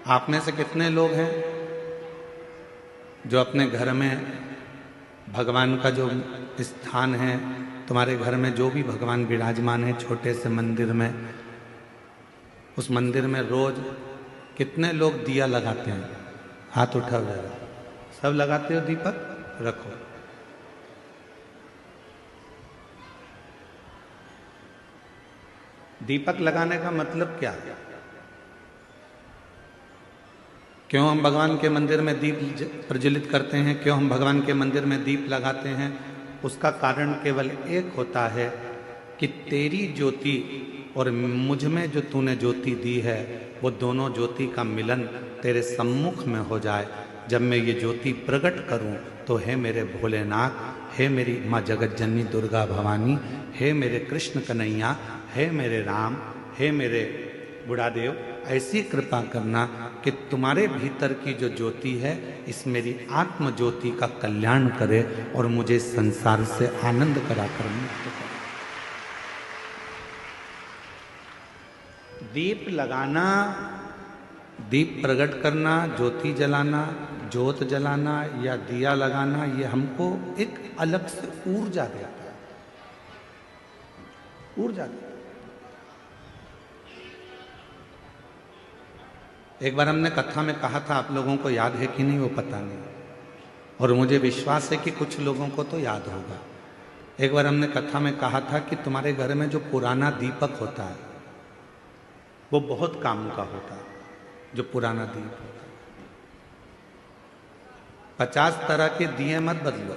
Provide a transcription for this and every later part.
आप में से कितने लोग हैं जो अपने घर में भगवान का जो स्थान है, तुम्हारे घर में जो भी भगवान विराजमान है छोटे से मंदिर में, उस मंदिर में रोज कितने लोग दिया लगाते हैं? हाथ उठाओ जरा। सब लगाते हो दीपक? रखो। दीपक लगाने का मतलब क्या है? क्यों हम भगवान के मंदिर में दीप प्रज्वलित करते हैं? क्यों हम भगवान के मंदिर में दीप लगाते हैं? उसका कारण केवल एक होता है कि तेरी ज्योति और मुझ में जो तूने ज्योति दी है, वो दोनों ज्योति का मिलन तेरे सम्मुख में हो जाए। जब मैं ये ज्योति प्रकट करूं तो हे मेरे भोलेनाथ, हे मेरी माँ जगत जननी दुर्गा भवानी, हे मेरे कृष्ण कन्हैया, हे मेरे राम, हे मेरे बुढ़ादेव, ऐसी कृपा करना कि तुम्हारे भीतर की जो ज्योति है इस मेरी आत्म ज्योति का कल्याण करे और मुझे संसार से आनंद कराकर मुक्त करे। दीप लगाना, दीप प्रकट करना, ज्योति जलाना, ज्योत जलाना या दिया लगाना, ये हमको एक अलग से ऊर्जा देता है। ऊर्जा देता है। एक बार हमने कथा में कहा था, आप लोगों को याद है कि नहीं वो पता नहीं, और मुझे विश्वास है कि कुछ लोगों को तो याद होगा। एक बार हमने कथा में कहा था कि तुम्हारे घर में जो पुराना दीपक होता है वो बहुत काम का होता है। जो पुराना दीप होता है, 50 तरह के दिए मत बदलो।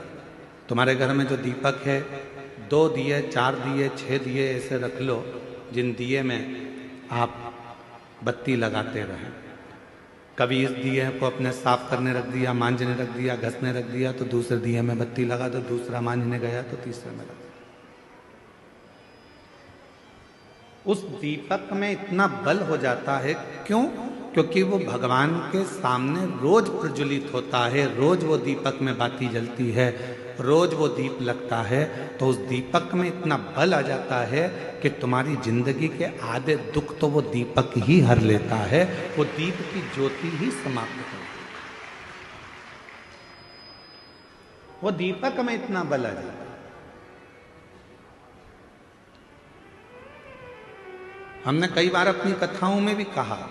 तुम्हारे घर में जो दीपक है, 2 दिए, 4 दिए, 6 दिए ऐसे रख लो जिन दिए में आप बत्ती लगाते रहें। कभी इस दिए को अपने साफ करने रख दिया, मांझने रख दिया, घसने रख दिया, तो दूसरे दिए में बत्ती लगा दो, दूसरा मांझने गया तो तीसरे में लगा। उस दीपक में इतना बल हो जाता है, क्यों? क्योंकि वो भगवान के सामने रोज प्रज्वलित होता है, रोज वो दीपक में बाती जलती है, रोज वो दीप लगता है, तो उस दीपक में इतना बल आ जाता है कि तुम्हारी जिंदगी के आधे दुख तो वो दीपक ही हर लेता है, वो दीप की ज्योति ही समाप्त कर देता है। वो दीपक में इतना बल आ जाता है। हमने कई बार अपनी कथाओं में भी कहा,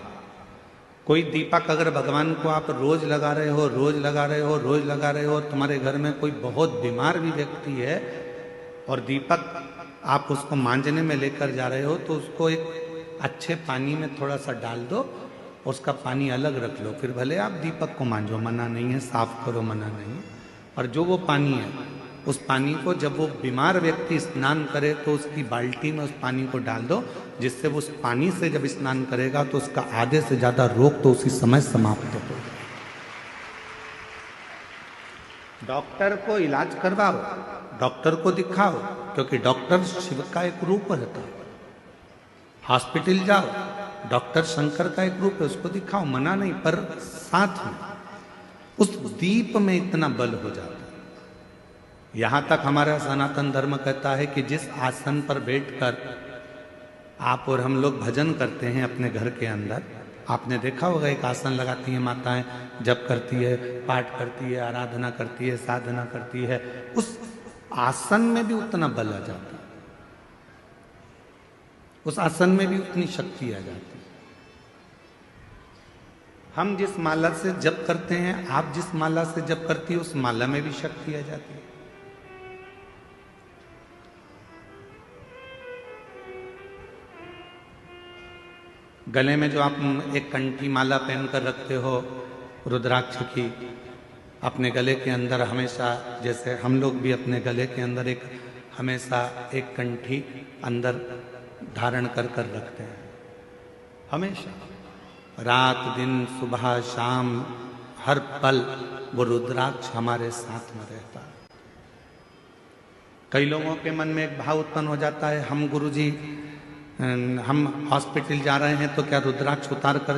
कोई दीपक अगर भगवान को आप रोज लगा रहे हो, रोज लगा रहे हो, रोज लगा रहे हो, तुम्हारे घर में कोई बहुत बीमार भी व्यक्ति है और दीपक आप उसको मांझने में लेकर जा रहे हो, तो उसको एक अच्छे पानी में थोड़ा सा डाल दो, उसका पानी अलग रख लो, फिर भले आप दीपक को मांझो, मना नहीं है, साफ करो, मना नहीं है। और जो वो पानी है, उस पानी को जब वो बीमार व्यक्ति स्नान करे तो उसकी बाल्टी में उस पानी को डाल दो, जिससे वो उस पानी से जब स्नान करेगा तो उसका आधे से ज्यादा रोग तो उसी समय समाप्त हो। डॉक्टर को इलाज करवाओ, डॉक्टर को दिखाओ, क्योंकि डॉक्टर शिव का एक रूप रहता है। हॉस्पिटल जाओ, डॉक्टर शंकर का एक रूप है, उसको दिखाओ, मना नहीं, पर साथ में उस दीप में इतना बल हो जाता है। यहां तक हमारा सनातन धर्म कहता है कि जिस आसन पर बैठकर आप और हम लोग भजन करते हैं अपने घर के अंदर, आपने देखा होगा एक आसन लगाती हैं माताएं, जप करती है, पाठ करती है, आराधना करती है, साधना करती है, उस आसन में भी उतना बल आ जाता है, उस आसन में भी उतनी शक्ति आ जाती है। हम जिस माला से जप करते हैं, आप जिस माला से जप करती है, उस माला में भी शक्ति आ जाती है। गले में जो आप एक कंठी माला पहनकर रखते हो रुद्राक्ष की, अपने गले के अंदर हमेशा, जैसे हम लोग भी अपने गले के अंदर एक हमेशा एक कंठी अंदर धारण कर कर रखते हैं, हमेशा, रात दिन सुबह शाम हर पल वो रुद्राक्ष हमारे साथ में रहता है। कई लोगों के मन में एक भाव उत्पन्न हो जाता है, हम गुरुजी हम हॉस्पिटल जा रहे हैं तो क्या रुद्राक्ष उतार कर